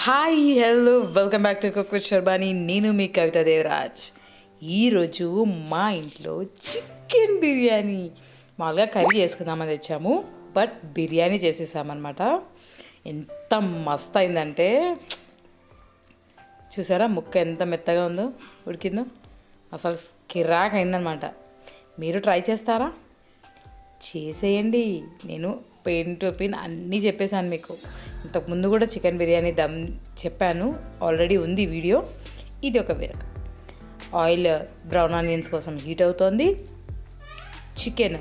Hi hello welcome back to cook with Sharbani. నేను మీ కవిత దేవరాజ్. ఈరోజు మా ఇంట్లో చికెన్ బిర్యానీ మామూలుగా కర్రీ చేసుకుందామని తెచ్చాము, బట్ బిర్యానీ చేసేసామన్నమాట. ఎంత మస్త్ అయిందంటే చూసారా, ముక్క ఎంత మెత్తగా ఉందో, ఉడికిందో, అసలు కిరాక్ అయిందనమాట. మీరు ట్రై చేస్తారా? చేసేయండి. నేను పెయిన్ టు పెయిన్ అన్నీ చెప్పేశాను మీకు. ఇంతకుముందు కూడా చికెన్ బిర్యానీ దమ్ చెప్పాను, ఆల్రెడీ ఉంది వీడియో. ఇది ఒక వేరొక ఆయిల్ బ్రౌన్ ఆనియన్స్ కోసం హీట్ అవుతోంది. చికెన్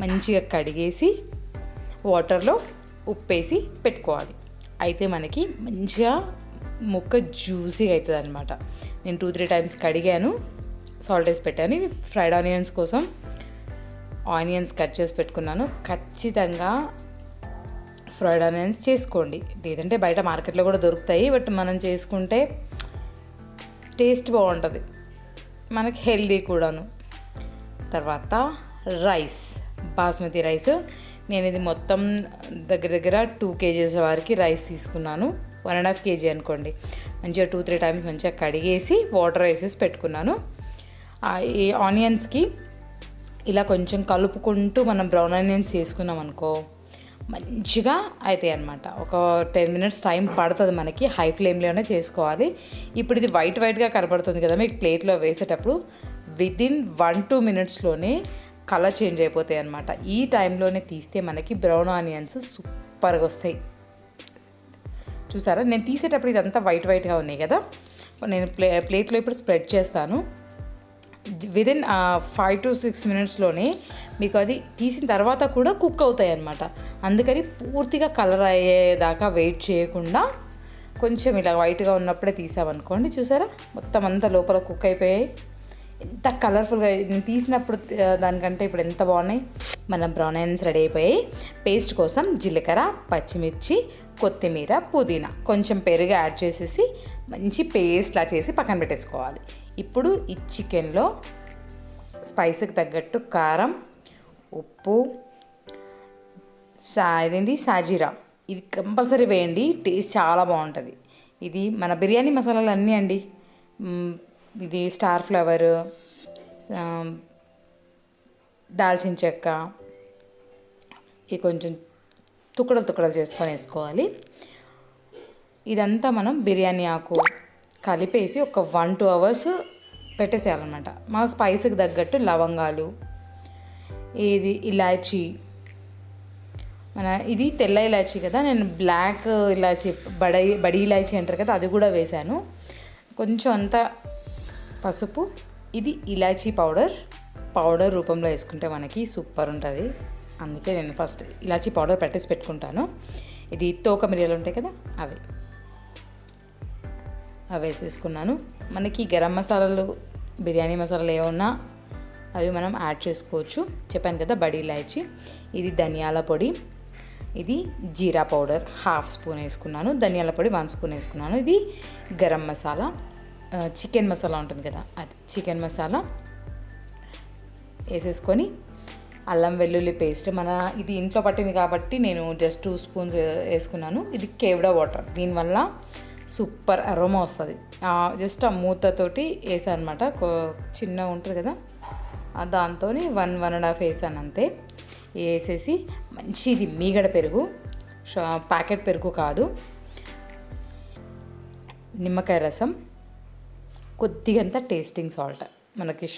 మంచిగా కడిగేసి వాటర్లో ఉప్పేసి పెట్టుకోవాలి. అయితే మనకి మంచిగా ముక్క జ్యూసీగా అవుతుంది అనమాట. నేను 2-3 టైమ్స్ కడిగాను, సాల్ట్ వేసి పెట్టాను. ఫ్రైడ్ ఆనియన్స్ కోసం ఆనియన్స్ కట్ చేసి పెట్టుకున్నాను. ఖచ్చితంగా ఫ్రైడ్ ఆనియన్స్ చేసుకోండి, లేదంటే బయట మార్కెట్లో కూడా దొరుకుతాయి. బట్ మనం చేసుకుంటే టేస్ట్ బాగుంటుంది, మనకి హెల్దీ కూడాను. తర్వాత రైస్, బాస్మతి రైస్. నేను ఇది మొత్తం దగ్గర 2 kgs వరకు రైస్ తీసుకున్నాను. 1.5 kg అనుకోండి. మంచిగా 2-3 టైమ్స్ మంచిగా కడిగేసి వాటర్ వేసేసి పెట్టుకున్నాను. ఈ ఆనియన్స్కి ఇలా కొంచెం కలుపుకుంటూ మనం బ్రౌన్ ఆనియన్స్ చేసుకున్నాం అనుకో, మంచిగా అవుతాయి అన్నమాట. ఒక 10 minutes టైం పడుతుంది మనకి, హై ఫ్లేమ్లోనే చేసుకోవాలి. ఇప్పుడు ఇది వైట్గా కనబడుతుంది కదా మీకు ప్లేట్లో వేసేటప్పుడు, విదిన్ 1-2 minutesలోనే కలర్ చేంజ్ అయిపోతాయి అన్నమాట. ఈ టైంలోనే తీస్తే మనకి బ్రౌన్ ఆనియన్స్ సూపర్గా వస్తాయి. చూసారా, నేను తీసేటప్పుడు ఇదంతా వైట్గా ఉన్నాయి కదా. నేను ప్లేట్లో ఇప్పుడు స్ప్రెడ్ చేస్తాను. విదిన్ 5-6 minutesలోనే మీకు అది తీసిన తర్వాత కూడా కుక్ అవుతాయి అన్నమాట. అందుకని పూర్తిగా కలర్ అయ్యేదాకా వెయిట్ చేయకుండా కొంచెం ఇలా వైట్గా ఉన్నప్పుడే తీసామనుకోండి. చూసారా, మొత్తం అంతా లోపల కుక్ అయిపోయాయి. ఎంత కలర్ఫుల్గా నేను తీసినప్పుడు దానికంటే ఇప్పుడు ఎంత బాగున్నాయి. మన బ్రౌన్ ఆనియన్స్ రెడీ అయిపోయాయి. పేస్ట్ కోసం జీలకర్ర, పచ్చిమిర్చి, కొత్తిమీర, పుదీనా, కొంచెం పెరుగు యాడ్ చేసేసి మంచి పేస్ట్లా చేసి పక్కన పెట్టేసుకోవాలి. ఇప్పుడు ఈ చికెన్లో స్పైస్కి తగ్గట్టు కారం, ఉప్పు, సాజీరా, ఇది కంపల్సరీ వేయండి, టేస్ట్ చాలా బాగుంటుంది. ఇది మన బిర్యానీ మసాలాలు అన్నీ అండి. ఇది స్టార్ ఫ్లవర్, దాల్చిన చెక్క, ఇది కొంచెం తుక్కడలు చేసుకొని వేసుకోవాలి. ఇదంతా మనం బిర్యానీ ఆకు కలిపేసి ఒక 1-2 hours పెట్టేసేయాలన్నమాట. మా స్పైస్కి తగ్గట్టు లవంగాలు, ఇది ఇలాచీ, ఇది తెల్ల ఇలాచీ కదా, నేను బ్లాక్ ఇలాచీ బడి ఇలాచీ అంటారు కదా, అది కూడా వేశాను. కొంచెం అంతా పసుపు, ఇది ఇలాచీ పౌడర్ రూపంలో వేసుకుంటే మనకి సూపర్ ఉంటుంది. అందుకే నేను ఫస్ట్ ఇలాచీ పౌడర్ పెట్టేసి పెట్టుకుంటాను. ఇది తోక మిరియాలు ఉంటాయి కదా, అవి వేసేసుకున్నాను. మనకి గరం మసాలాలు, బిర్యానీ మసాలాలు ఏమన్నా అవి మనం యాడ్ చేసుకోవచ్చు. చెప్పాను కదా, బడి ఇలాచీ, ఇది ధనియాల పొడి, ఇది జీరా పౌడర్ 1/2 స్పూన్ వేసుకున్నాను, ధనియాల పొడి 1 స్పూన్ వేసుకున్నాను. ఇది గరం మసాలా, చికెన్ మసాలా ఉంటుంది కదా, అది చికెన్ మసాలా వేసేసుకొని అల్లం వెల్లుల్లి పేస్ట్, ఇది ఇంట్లో పట్టింది కాబట్టి నేను జస్ట్ 2 స్పూన్స్ వేసుకున్నాను. ఇది కేవడా వాటర్, దీనివల్ల సూపర్ అరోమా వస్తుంది. జస్ట్ ఆ మూతతోటి వేసాను అనమాట, చిన్న ఉంటుంది కదా, దాంతో 1-1.5 వేసాను అంతే. వేసేసి మంచిది మీగడ పెరుగు, ప్యాకెట్ పెరుగు కాదు, నిమ్మకాయ రసం, కొద్దిగంత టేస్టింగ్ సాల్ట్. మనకి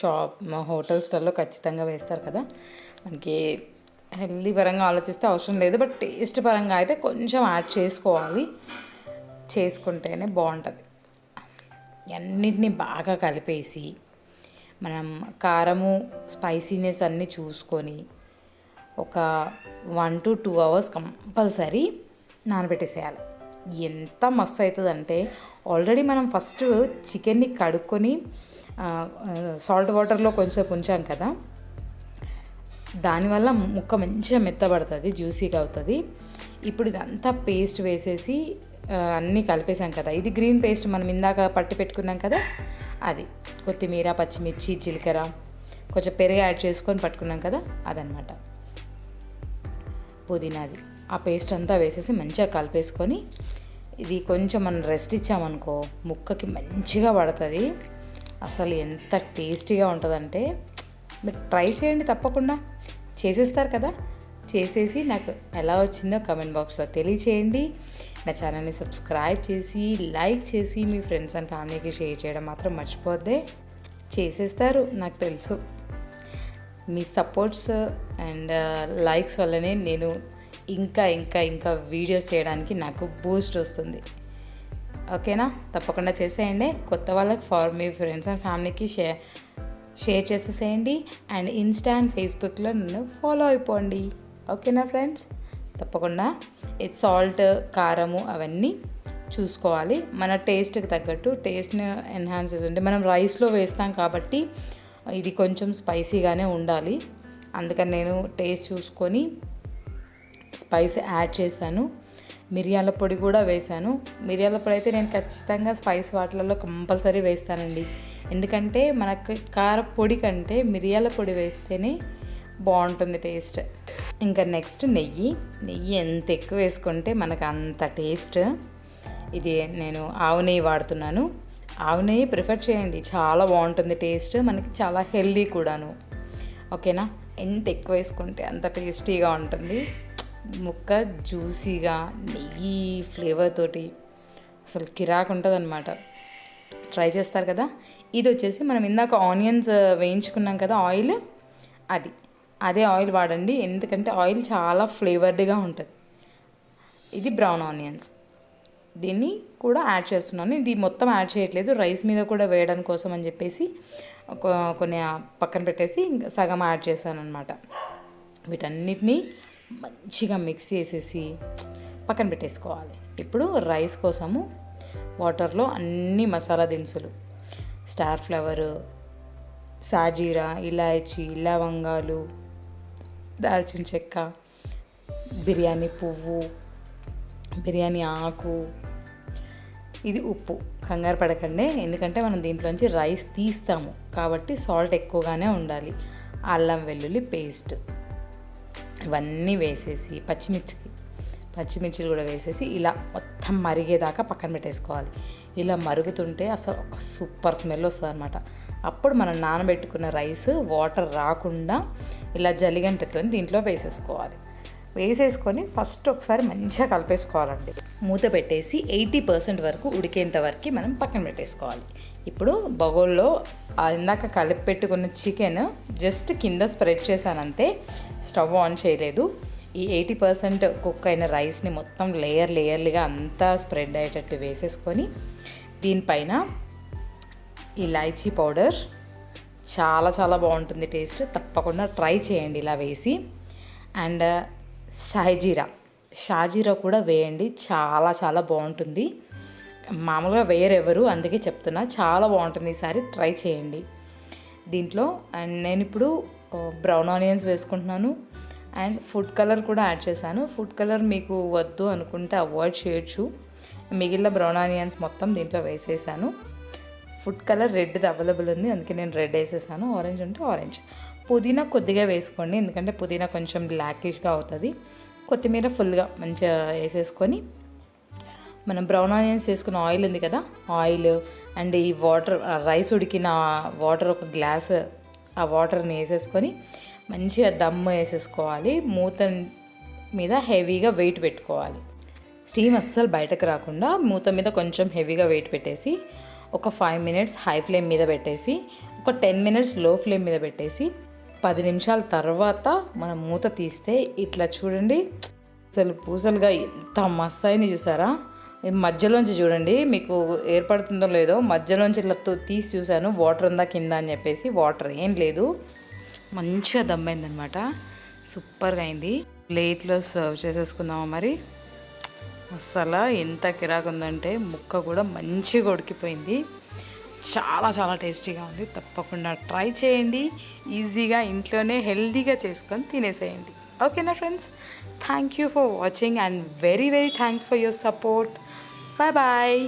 హోటల్స్లలో ఖచ్చితంగా వేస్తారు కదా. మనకి హెల్దీ పరంగా ఆలోచిస్తే అవసరం లేదు, బట్ టేస్ట్ పరంగా అయితే కొంచెం యాడ్ చేసుకోవాలి, చేసుకుంటేనే బాగుంటుంది. అన్నిటినీ బాగా కలిపేసి మనం కారము, స్పైసీనెస్ అన్నీ చూసుకొని ఒక 1-2 hours కంపల్సరీ నానబెట్టేసేయాలి. ఎంత మస్తు అవుతుందంటే, ఆల్రెడీ మనం ఫస్ట్ చికెన్ని కడుక్కొని సాల్ట్ వాటర్లో కొంచెంసేపు ఉంచాం కదా, దానివల్ల ముక్క మంచిగా మెత్తబడుతుంది, జ్యూసీగా అవుతుంది. ఇప్పుడు ఇదంతా పేస్ట్ వేసేసి అన్నీ కలిపేసాం కదా, ఇది గ్రీన్ పేస్ట్ మనం ఇందాక పట్టి పెట్టుకున్నాం కదా, అది కొత్తిమీర, పచ్చిమిర్చి, జీలకర్ర, కొంచెం పెరుగు యాడ్ చేసుకొని పట్టుకున్నాం కదా, అదనమాట. పుదీనాది ఆ పేస్ట్ అంతా వేసేసి మంచిగా కలిపేసుకొని ఇది కొంచెం మనం రెస్ట్ ఇచ్చామనుకో ముక్కకి మంచిగా పడుతుంది. అసలు ఎంత టేస్టీగా ఉంటుందంటే మీరు ట్రై చేయండి తప్పకుండా. చేసేస్తారు కదా, చేసేసి నాకు ఎలా వచ్చిందో కమెంట్ బాక్స్లో తెలియచేయండి. నా ఛానల్ని సబ్స్క్రైబ్ చేసి లైక్ చేసి మీ ఫ్రెండ్స్ అండ్ ఫ్యామిలీకి షేర్ చేయడం మాత్రం మర్చిపోద్దే. చేసేస్తారు నాకు తెలుసు. మీ సపోర్ట్స్ అండ్ లైక్స్ వల్లనే నేను ఇంకా ఇంకా ఇంకా వీడియోస్ చేయడానికి నాకు బూస్ట్ వస్తుంది. ఓకేనా, తప్పకుండా చేసేయండి. కొత్త వాళ్ళకి మీ ఫ్రెండ్స్ అండ్ ఫ్యామిలీకి షేర్ చేసేసేయండి. అండ్ ఇన్స్టా అండ్ ఫేస్బుక్లో నన్ను ఫాలో అయిపోండి. ఓకేనా ఫ్రెండ్స్, తప్పకుండా సాల్ట్ కారము అవన్నీ చూసుకోవాలి. మన టేస్ట్కి తగ్గట్టు టేస్ట్ని ఎన్హాన్స్ చేస్తుంటే మనం రైస్లో వేస్తాం కాబట్టి ఇది కొంచెం స్పైసీగానే ఉండాలి. అందుకని నేను టేస్ట్ చూసుకొని స్పైస్ యాడ్ చేశాను. మిరియాల పొడి కూడా వేశాను. మిరియాల పొడి అయితే నేను ఖచ్చితంగా స్పైస్ వాటిలలో కంపల్సరీ వేస్తానండి. ఎందుకంటే మనకు కారపొడి కంటే మిరియాల పొడి వేస్తేనే బాగుంటుంది టేస్ట్. ఇంకా నెక్స్ట్ నెయ్యి ఎంత ఎక్కువ వేసుకుంటే మనకు అంత టేస్ట్. ఇది నేను ఆవు నెయ్యి వాడుతున్నాను. ఆవు నెయ్యి ప్రిఫర్ చేయండి, చాలా బాగుంటుంది టేస్ట్, మనకి చాలా హెల్దీ కూడాను. ఓకేనా, ఎంత ఎక్కువ వేసుకుంటే అంత టేస్టీగా ఉంటుంది. ముక్క జ్యూసీగా నెయ్యి ఫ్లేవర్ తోటి అసలు కిరాక్ ఉంటుంది అనమాట. ట్రై చేస్తారు కదా. ఇది వచ్చేసి మనం ఇందాక ఆనియన్స్ వేయించుకున్నాం కదా ఆయిల్, అదే ఆయిల్ వాడండి. ఎందుకంటే ఆయిల్ చాలా ఫ్లేవర్డ్గా ఉంటుంది. ఇది బ్రౌన్ ఆనియన్స్, దీన్ని కూడా యాడ్ చేస్తున్నాను. ఇది మొత్తం యాడ్ చేయట్లేదు, రైస్ మీద కూడా వేయడం కోసం అని చెప్పేసి కొన్ని పక్కన పెట్టేసి సగం యాడ్ చేశాను అనమాట. వీటన్నిటినీ మంచిగా మిక్స్ చేసేసి పక్కన పెట్టేసుకోవాలి. ఇప్పుడు రైస్ కోసము వాటర్లో అన్ని మసాలా దినుసులు, స్టార్ ఫ్లవరు, సాజీరా, ఇలాయచీ, లవంగాలు, దాల్చిన చెక్క, బిర్యానీ పువ్వు, బిర్యానీ ఆకు, ఇది ఉప్పు. కంగారు పడకండి, ఎందుకంటే మనం దీంట్లోంచి రైస్ తీస్తాము కాబట్టి సాల్ట్ ఎక్కువగానే ఉండాలి. అల్లం వెల్లుల్లి పేస్ట్ ఇవన్నీ వేసేసి పచ్చిమిర్చిలు కూడా వేసేసి ఇలా మొత్తం మరిగేదాకా పక్కన పెట్టేసుకోవాలి. ఇలా మరుగుతుంటే అసలు ఒక సూపర్ స్మెల్ వస్తుంది అనమాట. అప్పుడు మనం నానబెట్టుకున్న రైస్ వాటర్ రాకుండా ఇలా జలిగంటతో దీంట్లో వేసేసుకొని ఫస్ట్ ఒకసారి మంచిగా కలిపేసుకోవాలండి. మూత పెట్టేసి 80% వరకు ఉడికేంత వరకు మనం పక్కన పెట్టేసుకోవాలి. ఇప్పుడు బౌల్లో ఇందాక కలిపి పెట్టుకున్న చికెన్ జస్ట్ కింద స్ప్రెడ్ చేశానంతే, స్టవ్ ఆన్ చేయలేదు. ఈ 80% కుక్ అయిన రైస్ని మొత్తం లేయర్లుగా అంతా స్ప్రెడ్ అయ్యేటట్టు వేసేసుకొని దీనిపైన ఇలాచీ పౌడర్, చాలా చాలా బాగుంటుంది టేస్ట్, తప్పకుండా ట్రై చేయండి ఇలా వేసి. అండ్ షాజీరా కూడా వేయండి, చాలా చాలా బాగుంటుంది. మామూలుగా వేరెవరు, అందుకే చెప్తున్నా, చాలా బాగుంటుంది. ఈసారి ట్రై చేయండి. దీంట్లో అండ్ నేను ఇప్పుడు బ్రౌన్ ఆనియన్స్ వేసుకుంటున్నాను అండ్ ఫుడ్ కలర్ కూడా యాడ్ చేశాను. ఫుడ్ కలర్ మీకు వద్దు అనుకుంటే అవాయిడ్ చేయొచ్చు. మిగిలిన బ్రౌన్ ఆనియన్స్ మొత్తం దీంట్లో వేసేసాను. ఫుడ్ కలర్ రెడ్ది అవైలబుల్ ఉంది, అందుకే నేను రెడ్ వేసేసాను. ఆరెంజ్ ఉంటే ఆరెంజ్. పుదీనా కొద్దిగా వేసుకోండి, ఎందుకంటే పుదీనా కొంచెం బ్లాకిష్గా అవుతుంది. కొత్తిమీర ఫుల్గా మంచిగా వేసేసుకొని మనం బ్రౌన్ ఆనియన్స్ వేసుకున్న ఆయిల్ ఉంది కదా, ఆయిల్ అండ్ ఈ వాటర్, రైస్ ఉడికిన వాటర్ ఒక గ్లాస్, ఆ వాటర్ని వేసేసుకొని మంచిగా దమ్ వేసేసుకోవాలి. మూత మీద హెవీగా వెయిట్ పెట్టుకోవాలి. స్టీమ్ అస్సలు బయటకు రాకుండా మూత మీద కొంచెం హెవీగా వెయిట్ పెట్టేసి ఒక 5 minutes హై ఫ్లేమ్ మీద పెట్టేసి ఒక 10 minutes లో ఫ్లేమ్ మీద పెట్టేసి 10 నిమిషాల తర్వాత మనం మూత తీస్తే ఇట్లా చూడండి, అసలు పూసలుగా ఎంత మస్తు అయింది చూసారా. మధ్యలోంచి చూడండి, మీకు ఏర్పడుతుందో లేదో, మధ్యలోంచి ఇట్లా తీసి చూశాను వాటర్ ఉందా కింద అని చెప్పేసి. వాటర్ ఏం లేదు, మంచిగా దమ్మైందనమాట, సూపర్గా అయింది. ప్లేట్లో సర్వ్ చేసేసుకుందామా మరి. అసలు ఎంత కిరాకు ఉందంటే ముక్క కూడా మంచిగా ఉడికిపోయింది, చాలా చాలా టేస్టీగా ఉంది. తప్పకుండా ట్రై చేయండి, ఈజీగా ఇంట్లోనే హెల్తీగా చేసుకొని తినేసేయండి. ఓకేనా friends, thank you for watching and very very thanks for your support. Bye bye.